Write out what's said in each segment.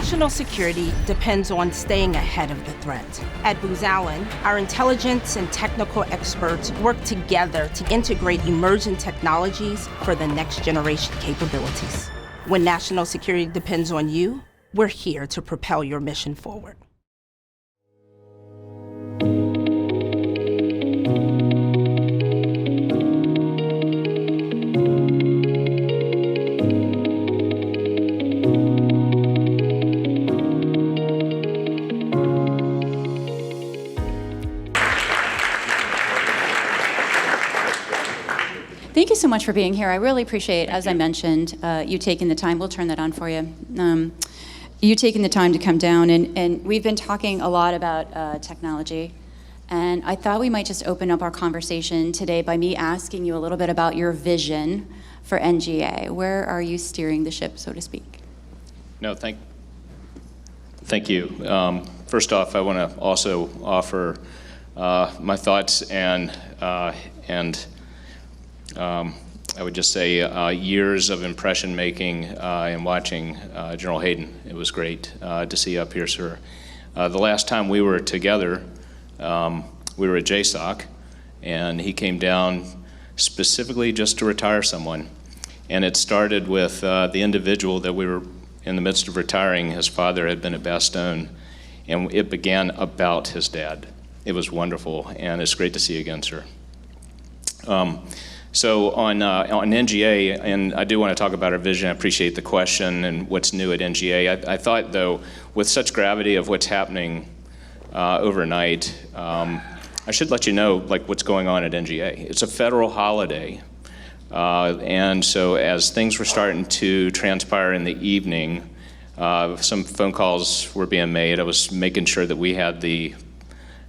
National security depends on staying ahead of the threat. At Booz Allen, our intelligence and technical experts work together to integrate emerging technologies for the next generation capabilities. When national security depends on you, we're here to propel your mission forward. Thank you so much for being here. I really appreciate, as I mentioned, you taking the time. We'll turn that on for you. You taking the time to come down, and we've been talking a lot about technology, and I thought we might just open up our conversation today by me asking you a little bit about your vision for NGA. Where are you steering the ship, so to speak? No, thank you. First off, I want to also offer my thoughts and I would just say years of impression making and watching General Hayden. It was great to see you up here, sir. The last time we were together, we were at JSOC, and he came down specifically just to retire someone. And it started with the individual that we were in the midst of retiring. His father had been at Bastogne, and it began about his dad. It was wonderful, and it's great to see you again, sir. So on NGA, and I do want to talk about our vision. I appreciate the question and what's new at NGA. I thought, though, with such gravity of what's happening overnight, I should let you know what's going on at NGA. It's a federal holiday, and so as things were starting to transpire in the evening, some phone calls were being made. I was making sure that we had the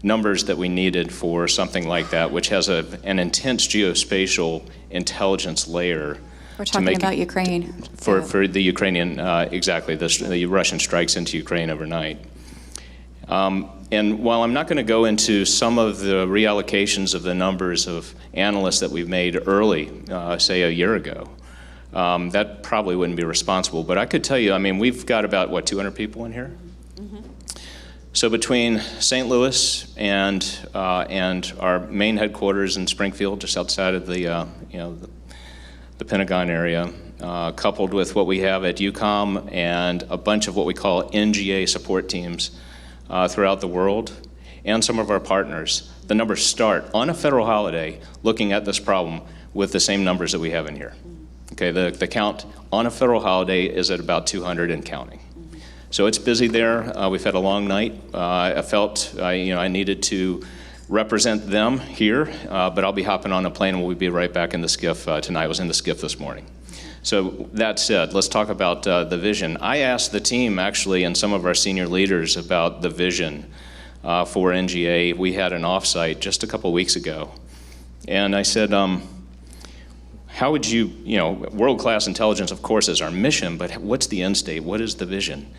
numbers that we needed for something like that, which has an intense geospatial intelligence layer. We're talking about Ukraine. For the Ukrainian, exactly, the Russian strikes into Ukraine overnight. And while I'm not going to go into some of the reallocations of the numbers of analysts that we've made early, say a year ago, that probably wouldn't be responsible. But I could tell you, I mean, we've got about, what, 200 people in here? So between St. Louis and our main headquarters in Springfield, just outside of the Pentagon area, coupled with what we have at UCOM and a bunch of what we call NGA support teams throughout the world, and some of our partners, the numbers start on a federal holiday looking at this problem with the same numbers that we have in here. Okay, the count on a federal holiday is at about 200 and counting. So it's busy there. We've had a long night. I felt I needed to represent them here, but I'll be hopping on a plane and we'll be right back in the skiff tonight. I was in the skiff this morning. So that said, let's talk about the vision. I asked the team actually and some of our senior leaders about the vision for NGA. We had an offsite just a couple weeks ago. And I said, how would you, world-class intelligence, of course, is our mission, but what's the end state? What is the vision?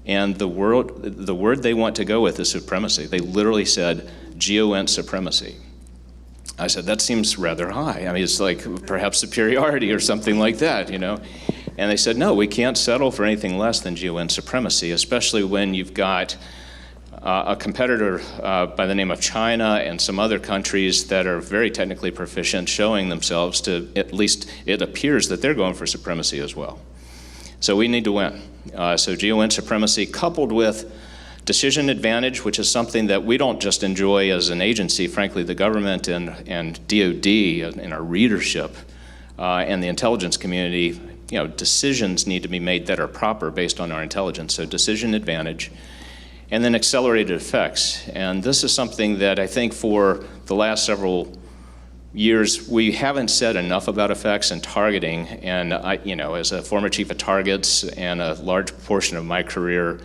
And the word they want to go with is supremacy. They literally said geo-ent supremacy. I said, that seems rather high. I mean, it's like perhaps superiority or something like that, And they said, no, we can't settle for anything less than geo-ent supremacy, especially when you've got a competitor by the name of China and some other countries that are very technically proficient, showing themselves to, at least it appears that they're going for supremacy as well. So we need to win. So geo-ent supremacy coupled with decision advantage, which is something that we don't just enjoy as an agency, frankly, the government and DOD and our readership and the intelligence community, decisions need to be made that are proper based on our intelligence. So decision advantage. And then accelerated effects. And this is something that I think for the last several years, we haven't said enough about effects and targeting. And I, as a former chief of targets and a large portion of my career,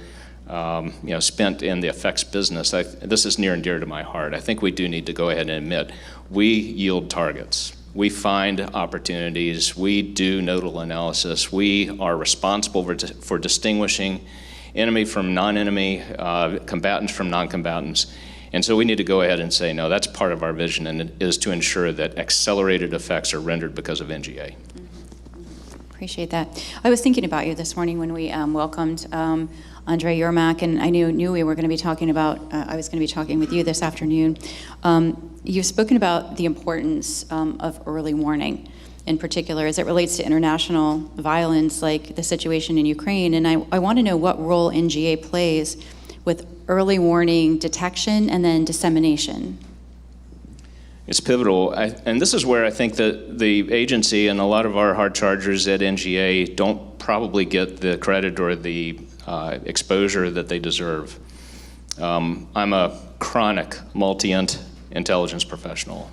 spent in the effects business, this is near and dear to my heart. I think we do need to go ahead and admit, we yield targets. We find opportunities. We do nodal analysis. We are responsible for distinguishing enemy from non-enemy, combatants from non-combatants. And so we need to go ahead and say, no, that's part of our vision, and it is to ensure that accelerated effects are rendered because of NGA. Appreciate that. I was thinking about you this morning when we welcomed Andre Yermak, and I knew we were going to be talking about, I was going to be talking with you this afternoon. You've spoken about the importance of early warning, in particular, as it relates to international violence, like the situation in Ukraine, and I want to know what role NGA plays with early warning detection and then dissemination. It's pivotal, and this is where I think that the agency and a lot of our hard chargers at NGA don't probably get the credit or the exposure that they deserve. I'm a chronic multi-int intelligence professional.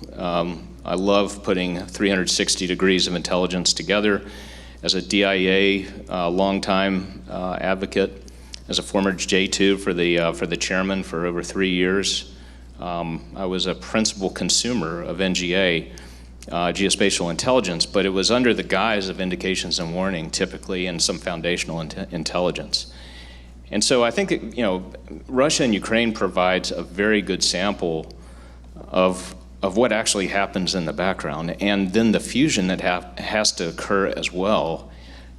I love putting 360 degrees of intelligence together. As a DIA longtime advocate, as a former J2 for the chairman for over 3 years. I was a principal consumer of NGA, geospatial intelligence, but it was under the guise of indications and warning, typically, and some foundational intelligence. And so I think that, Russia and Ukraine provides a very good sample of what actually happens in the background, and then the fusion that has to occur as well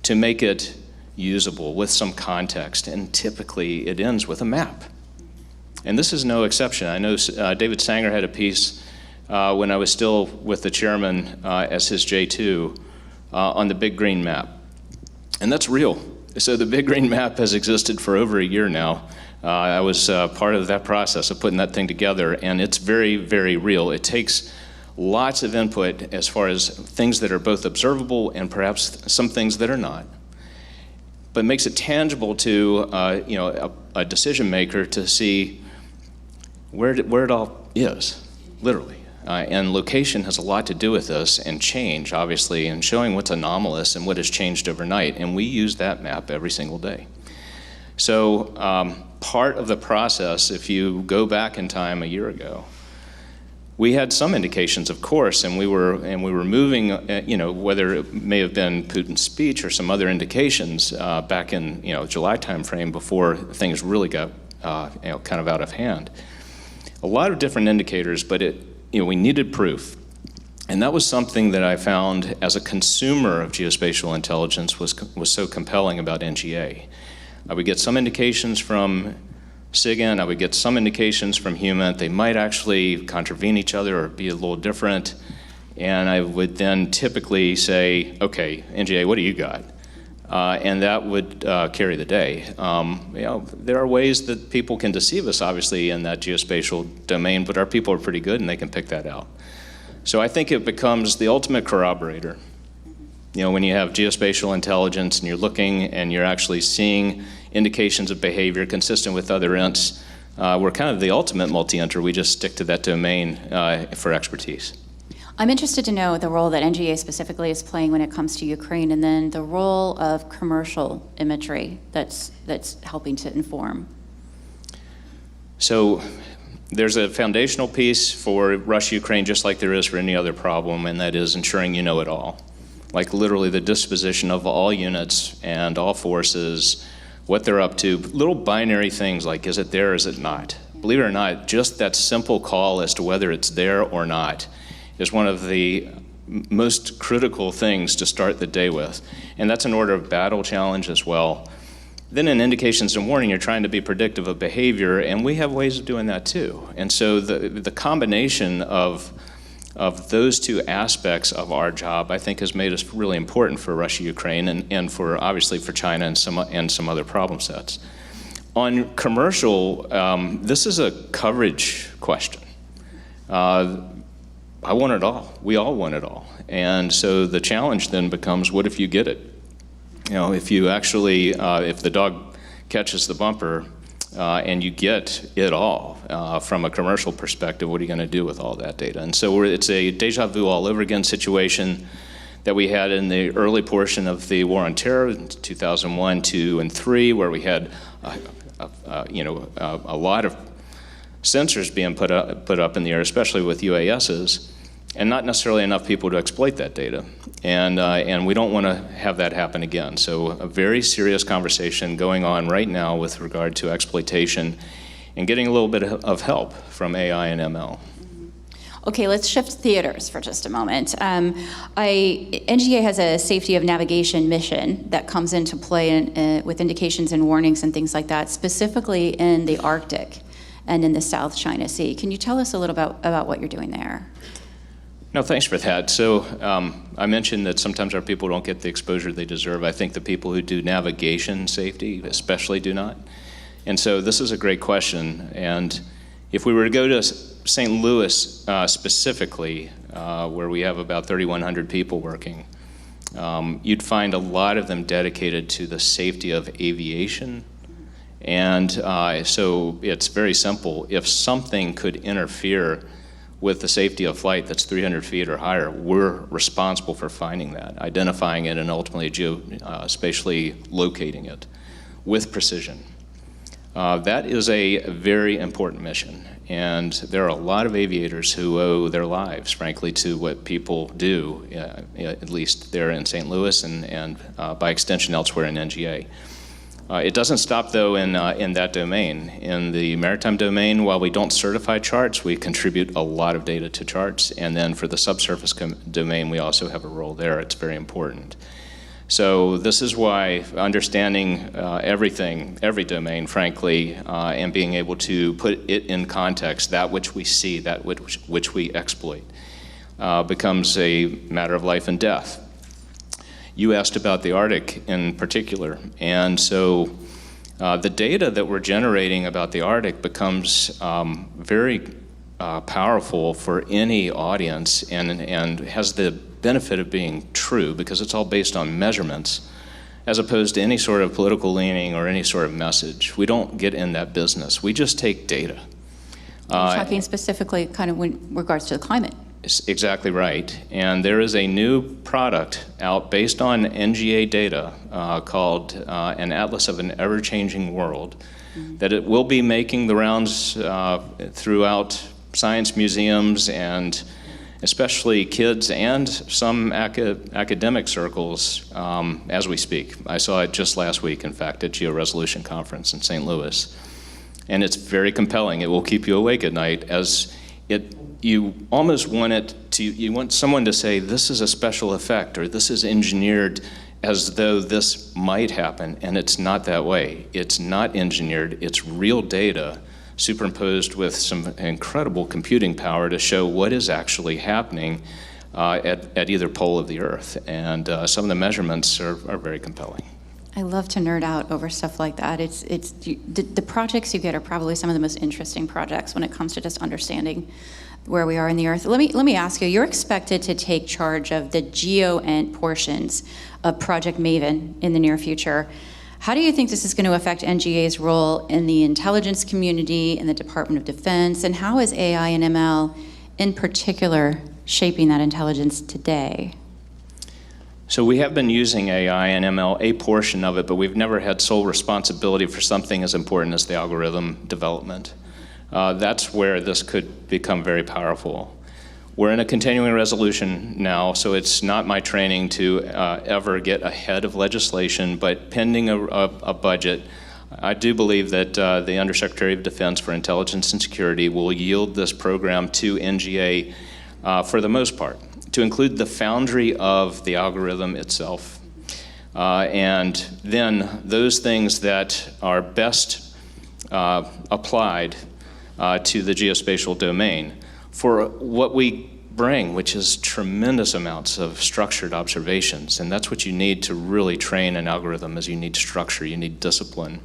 to make it usable with some context, and typically it ends with a map. And this is no exception. I know David Sanger had a piece when I was still with the chairman as his J2 on the Big Green Map. And that's real. So the Big Green Map has existed for over a year now. I was part of that process of putting that thing together, and it's very, very real. It takes lots of input as far as things that are both observable and perhaps some things that are not, but makes it tangible to a decision maker to see where it all is, literally. And location has a lot to do with this, and change, obviously, and showing what's anomalous and what has changed overnight. And we use that map every single day. So part of the process, if you go back in time a year ago, we had some indications, of course, and we were moving, whether it may have been Putin's speech or some other indications back in July timeframe before things really got kind of out of hand. A lot of different indicators, but we needed proof. And that was something that I found as a consumer of geospatial intelligence was so compelling about NGA. I would get some indications from SIGINT, I would get some indications from HUMINT. They might actually contravene each other or be a little different. And I would then typically say, okay, NGA, what do you got? And that would carry the day. There are ways that people can deceive us, obviously, in that geospatial domain, but our people are pretty good and they can pick that out. So I think it becomes the ultimate corroborator. When you have geospatial intelligence and you're looking and you're actually seeing indications of behavior consistent with other ints, we're kind of the ultimate multi-inter. We just stick to that domain for expertise. I'm interested to know the role that NGA specifically is playing when it comes to Ukraine, and then the role of commercial imagery that's helping to inform. So there's a foundational piece for Russia-Ukraine, just like there is for any other problem, and that is ensuring you know it all. Like literally the disposition of all units and all forces, what they're up to, little binary things like, is it there, is it not? Believe it or not, just that simple call as to whether it's there or not is one of the most critical things to start the day with. And that's an order of battle challenge as well. Then in indications and warning, you're trying to be predictive of behavior, and we have ways of doing that too. And so the combination of those two aspects of our job, I think, has made us really important for Russia-Ukraine and for, obviously, for China and some other problem sets. On commercial, this is a coverage question. I want it all. We all want it all. And so the challenge then becomes, what if you get it? If you actually, if the dog catches the bumper and you get it all from a commercial perspective, what are you going to do with all that data? And so it's a deja vu all over again situation that we had in the early portion of the war on terror in 2001, 2, and 3, where we had a lot of sensors being put up in the air, especially with UASs, and not necessarily enough people to exploit that data. And we don't want to have that happen again. So a very serious conversation going on right now with regard to exploitation and getting a little bit of help from AI and ML. Okay, let's shift theaters for just a moment. NGA has a safety of navigation mission that comes into play with indications and warnings and things like that, specifically in the Arctic and in the South China Sea. Can you tell us a little about what you're doing there? No, thanks for that. So I mentioned that sometimes our people don't get the exposure they deserve. I think the people who do navigation safety especially do not. And so this is a great question. And if we were to go to St. Louis specifically, where we have about 3,100 people working, you'd find a lot of them dedicated to the safety of aviation. And so it's very simple. If something could interfere with the safety of flight that's 300 feet or higher, we're responsible for finding that, identifying it, and ultimately geospatially locating it with precision. That is a very important mission, and there are a lot of aviators who owe their lives, frankly, to what people do, at least there in St. Louis and by extension elsewhere in NGA. It doesn't stop, though, in that domain. In the maritime domain, while we don't certify charts, we contribute a lot of data to charts, and then for the subsurface domain, we also have a role there. It's very important. So this is why understanding everything, every domain, frankly, and being able to put it in context, that which we see, that which we exploit, becomes a matter of life and death. You asked about the Arctic in particular, and so the data that we're generating about the Arctic becomes very powerful for any audience and has the benefit of being true because it's all based on measurements as opposed to any sort of political leaning or any sort of message. We don't get in that business. We just take data. You're talking specifically kind of in regards to the climate. Exactly right. And there is a new product out based on NGA data called an Atlas of an Ever-Changing World, that it will be making the rounds throughout science museums and especially kids and some academic circles as we speak. I saw it just last week, in fact, at GeoResolution Conference in St. Louis. And it's very compelling. It will keep you awake at night as you almost want you want someone to say, this is a special effect, or this is engineered as though this might happen, and it's not that way. It's not engineered, it's real data superimposed with some incredible computing power to show what is actually happening at either pole of the Earth. And some of the measurements are very compelling. I love to nerd out over stuff like that. The projects you get are probably some of the most interesting projects when it comes to just understanding where we are in the Earth. Let me ask you, you're expected to take charge of the geo-ent portions of Project Maven in the near future. How do you think this is going to affect NGA's role in the intelligence community, in the Department of Defense, and how is AI and ML in particular shaping that intelligence today? So we have been using AI and ML, a portion of it, but we've never had sole responsibility for something as important as the algorithm development. That's where this could become very powerful. We're in a continuing resolution now, so it's not my training to ever get ahead of legislation, but pending a budget, I do believe that the Undersecretary of Defense for Intelligence and Security will yield this program to NGA for the most part, to include the foundry of the algorithm itself. And then those things that are best applied to the geospatial domain for what we bring, which is tremendous amounts of structured observations. And that's what you need to really train an algorithm, is you need structure, you need discipline.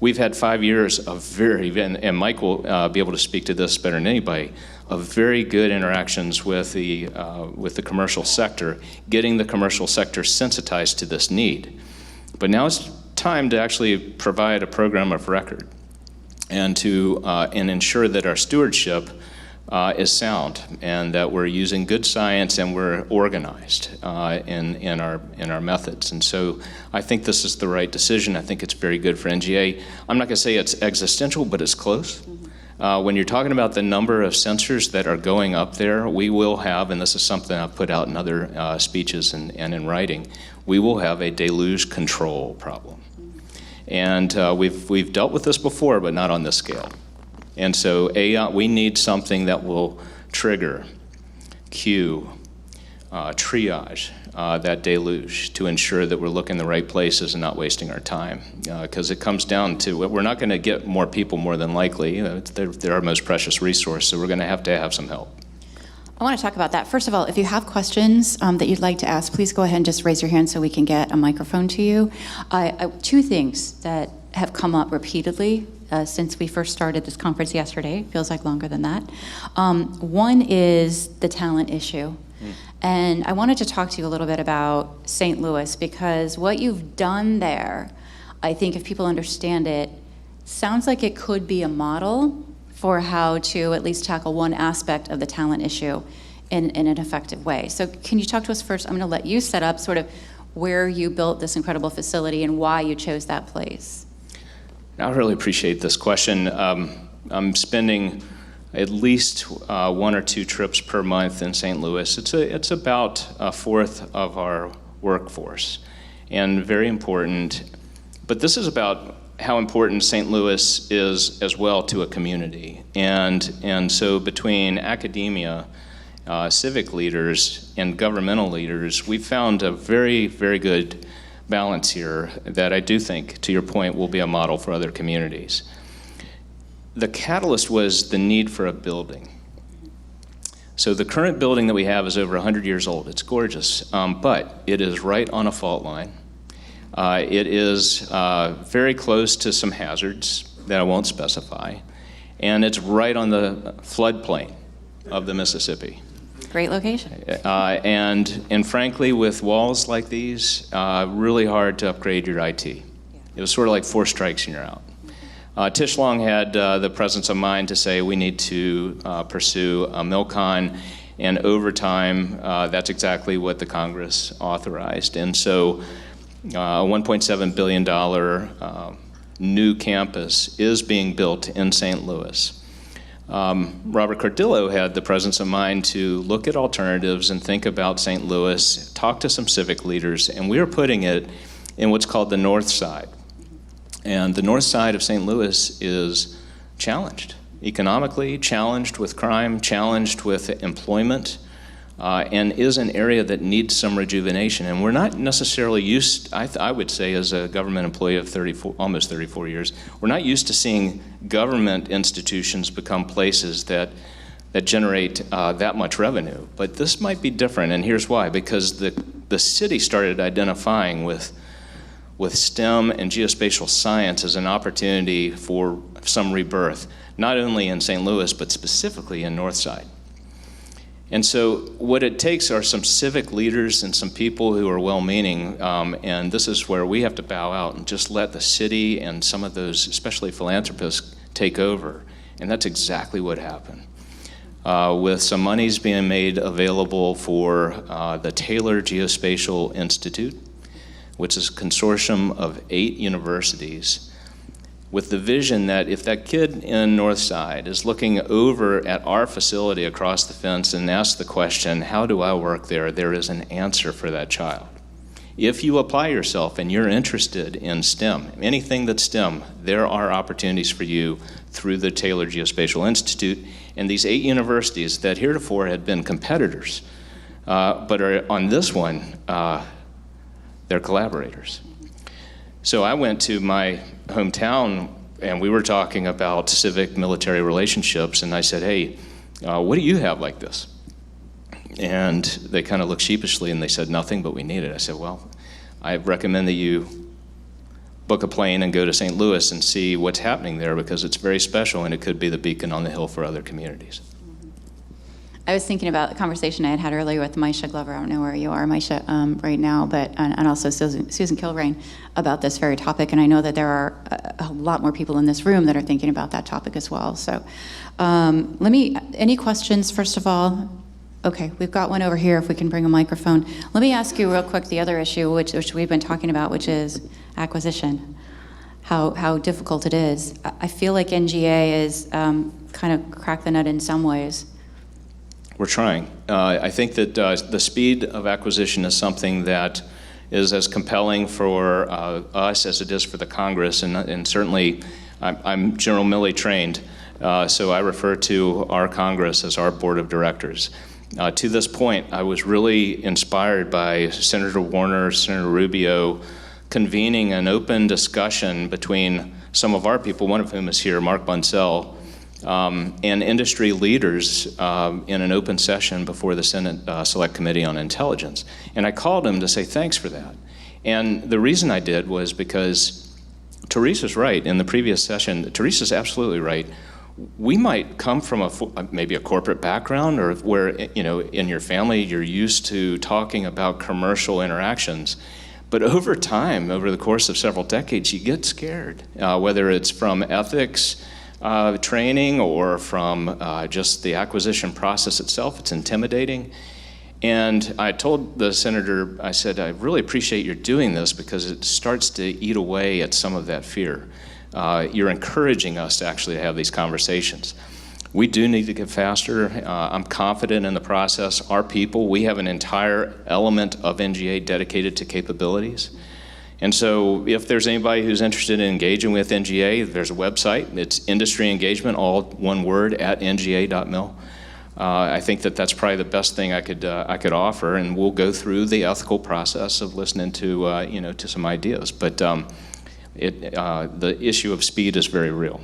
We've had 5 years of and Mike will be able to speak to this better than anybody, of very good interactions with the commercial sector, getting the commercial sector sensitized to this need. But now it's time to actually provide a program of record and to ensure that our stewardship is sound and that we're using good science and we're organized in our methods. And so I think this is the right decision. I think it's very good for NGA. I'm not going to say it's existential, but it's close. When you're talking about the number of sensors that are going up there, we will have, and this is something I've put out in other speeches and in writing, we will have a deluge control problem. And we've dealt with this before, but not on this scale. And so AI, we need something that will trigger, queue, triage that deluge to ensure that we're looking the right places and not wasting our time. Because it comes down to, we're not going to get more people more than likely. They're our most precious resource, so we're going to have some help. I want to talk about that. First of all, if you have questions that you'd like to ask, please go ahead and just raise your hand so we can get a microphone to you. Two things that have come up repeatedly since we first started this conference yesterday. Feels like longer than that. One is the talent issue. And I wanted to talk to you a little bit about St. Louis, because what you've done there, I think if people understand it, sounds like it could be a model for how to at least tackle one aspect of the talent issue in an effective way. So can you talk to us first? I'm going to let you set up sort of where you built this incredible facility and why you chose that place. I really appreciate this question. I'm spending at least 1 or 2 trips per month in St. Louis. It's about a fourth of our workforce, and very important. But this is about how important St. Louis is as well to a community. And so between academia, civic leaders, and governmental leaders, we've found a very, very good balance here that I do think, to your point, will be a model for other communities. The catalyst was the need for a building. So the current building that we have is over 100 years old. It's gorgeous, but it is right on a fault line. It is very close to some hazards that I won't specify, and it's right on the floodplain of the Mississippi. Great location. And frankly, with walls like these, really hard to upgrade your IT. It was sort of like 4 strikes and you're out. Tish Long had the presence of mind to say we need to pursue a MILCON, and over time, that's exactly what the Congress authorized. And so a $1.7 billion new campus is being built in St. Louis. Robert Cardillo had the presence of mind to look at alternatives and think about St. Louis, talk to some civic leaders, and we are putting it in what's called the North Side. And the north side of St. Louis is challenged, economically challenged with crime, challenged with employment, and is an area that needs some rejuvenation. And we're not necessarily used, I would say as a government employee of almost 34 years, we're not used to seeing government institutions become places that generate that much revenue. But this might be different, and here's why. Because the city started identifying with STEM and geospatial science as an opportunity for some rebirth, not only in St. Louis, but specifically in Northside. And so what it takes are some civic leaders and some people who are well-meaning, and this is where we have to bow out and just let the city and some of those, especially philanthropists, take over. And that's exactly what happened. With some monies being made available for the Taylor Geospatial Institute, which is a consortium of 8 universities, with the vision that if that kid in Northside is looking over at our facility across the fence and asks the question, how do I work there? There is an answer for that child. If you apply yourself and you're interested in STEM, anything that's STEM, there are opportunities for you through the Taylor Geospatial Institute and these 8 universities that heretofore had been competitors, but are on this one, they're collaborators. So I went to my hometown and we were talking about civic military relationships, and I said, hey, what do you have like this? And they kind of looked sheepishly and they said, nothing, but we need it. I said, well, I recommend that you book a plane and go to St. Louis and see what's happening there, because it's very special and it could be the beacon on the hill for other communities. I was thinking about the conversation I had earlier with Maisha Glover. I don't know where you are, Maisha, right now, but and also Susan Kilrain about this very topic. And I know that there are a lot more people in this room that are thinking about that topic as well. So any questions, first of all? Okay, we've got one over here if we can bring a microphone. Let me ask you real quick the other issue, which we've been talking about, which is acquisition, how difficult it is. I feel like NGA is kind of cracked the nut in some ways. We're trying. I think that the speed of acquisition is something that is as compelling for us as it is for the Congress, and certainly I'm General Milley trained, So I refer to our Congress as our board of directors. To this point, I was really inspired by Senator Warner, Senator Rubio, convening an open discussion between some of our people, one of whom is here, Mark Bunsell, and industry leaders in an open session before the Senate Select Committee on Intelligence. And I called him to say thanks for that. And the reason I did was because Teresa's right. In the previous session, Teresa's absolutely right. We might come from maybe a corporate background, or where, in your family you're used to talking about commercial interactions. But over time, over the course of several decades, you get scared, whether it's from ethics training or from just the acquisition process itself. It's intimidating. And I told the senator, I said, I really appreciate your doing this because it starts to eat away at some of that fear. You're encouraging us to actually have these conversations. We do need to get faster. I'm confident in the process. Our people, we have an entire element of NGA dedicated to capabilities. And so if there's anybody who's interested in engaging with NGA, there's a website. It's industry engagement, all one word, at nga.mil. I think that's probably the best thing I could offer, and we'll go through the ethical process of listening to to some ideas. But the issue of speed is very real.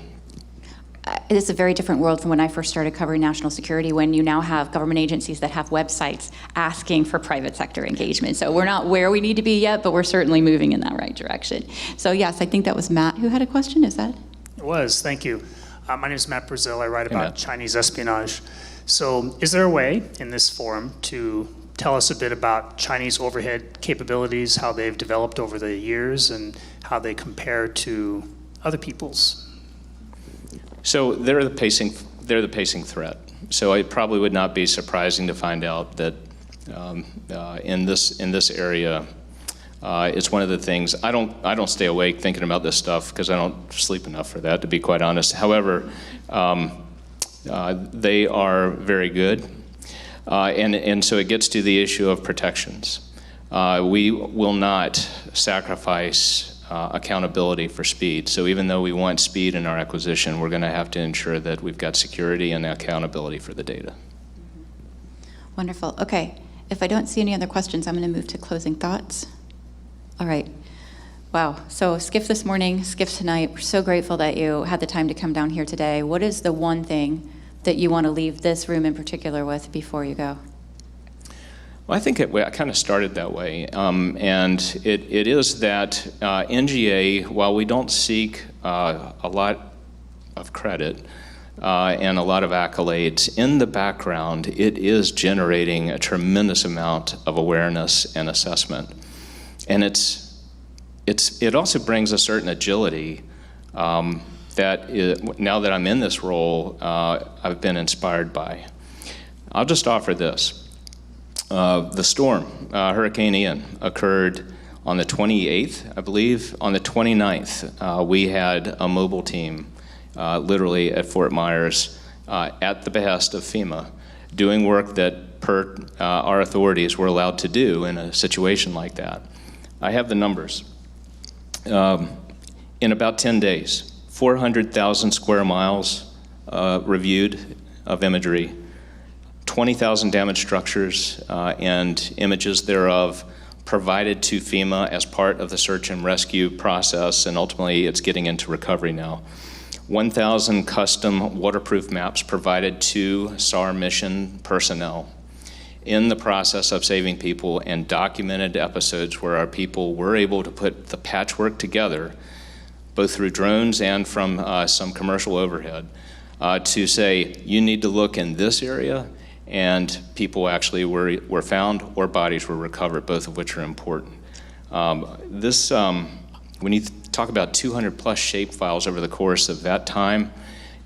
It's a very different world from when I first started covering national security, when you now have government agencies that have websites asking for private sector engagement. So we're not where we need to be yet, but we're certainly moving in that right direction. So yes, I think that was Matt who had a question. Is that? It was, thank you. My name is Matt Brazil. I write about Matt. Chinese espionage. So is there a way in this forum to tell us a bit about Chinese overhead capabilities, how they've developed over the years, and how they compare to other people's? So they're the pacing threat. So it probably would not be surprising to find out that in this area, it's one of the things I don't stay awake thinking about this stuff because I don't sleep enough for that, to be quite honest. However, they are very good, and so it gets to the issue of protections. We will not sacrifice accountability for speed. So even though we want speed in our acquisition, we're going to have to ensure that we've got security and accountability for the data. Wonderful. Okay. If I don't see any other questions, I'm going to move to closing thoughts. All right. Wow. So Skiff this morning, Skiff tonight. We're so grateful that you had the time to come down here today. What is the one thing that you want to leave this room in particular with before you go? Well, I think I kind of started that way, and it is that NGA, while we don't seek a lot of credit and a lot of accolades, in the background, it is generating a tremendous amount of awareness and assessment. And it also brings a certain agility that now that I'm in this role, I've been inspired by. I'll just offer this. The storm, Hurricane Ian, occurred on the 28th, I believe. On the 29th, we had a mobile team literally at Fort Myers at the behest of FEMA, doing work that per our authorities were allowed to do in a situation like that. I have the numbers. In about 10 days, 400,000 square miles reviewed of imagery, 20,000 damaged structures and images thereof provided to FEMA as part of the search and rescue process, and ultimately it's getting into recovery now. 1,000 custom waterproof maps provided to SAR mission personnel in the process of saving people, and documented episodes where our people were able to put the patchwork together, both through drones and from some commercial overhead, to say, you need to look in this area, and people actually were found or bodies were recovered, both of which are important. When you talk about 200 plus shape files over the course of that time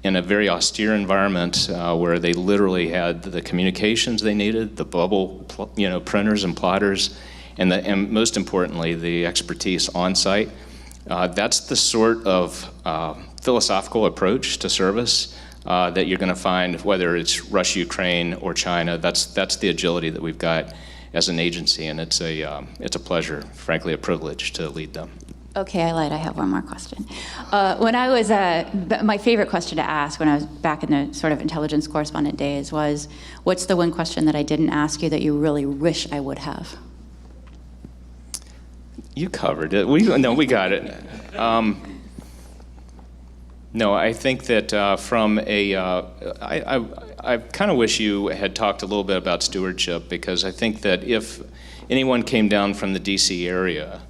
in a very austere environment where they literally had the communications they needed, the bubble printers and plotters, and most importantly, the expertise on site, that's the sort of philosophical approach to service that you're going to find, whether it's Russia, Ukraine, or China. That's the agility that we've got as an agency, and it's a pleasure, frankly, a privilege to lead them. Okay, I lied. I have one more question. When I was, my favorite question to ask when I was back in the sort of intelligence correspondent days was, what's the one question that I didn't ask you that you really wish I would have? You covered it. We got it. No, I think that from a, I kind of wish you had talked a little bit about stewardship, because I think that if anyone came down from the DC area,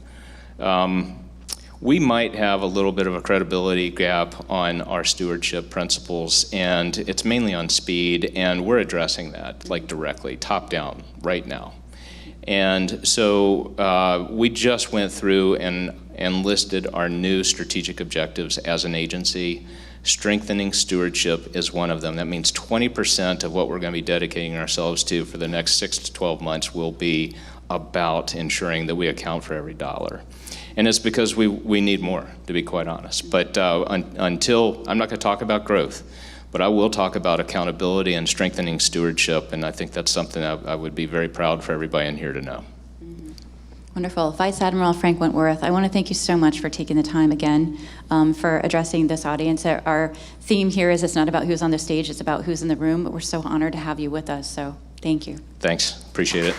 we might have a little bit of a credibility gap on our stewardship principles, and it's mainly on speed, and we're addressing that like directly, top down, right now. And so we just went through and listed our new strategic objectives as an agency. Strengthening stewardship is one of them. That means 20% of what we're going to be dedicating ourselves to for the next 6 to 12 months will be about ensuring that we account for every dollar. And it's because we need more, to be quite honest. But until, I'm not going to talk about growth, but I will talk about accountability and strengthening stewardship, and I think that's something I would be very proud for everybody in here to know. Wonderful. Vice Admiral Frank Whitworth, I want to thank you so much for taking the time again for addressing this audience. Our theme here is it's not about who's on the stage, it's about who's in the room, but we're so honored to have you with us, so thank you. Thanks. Appreciate it.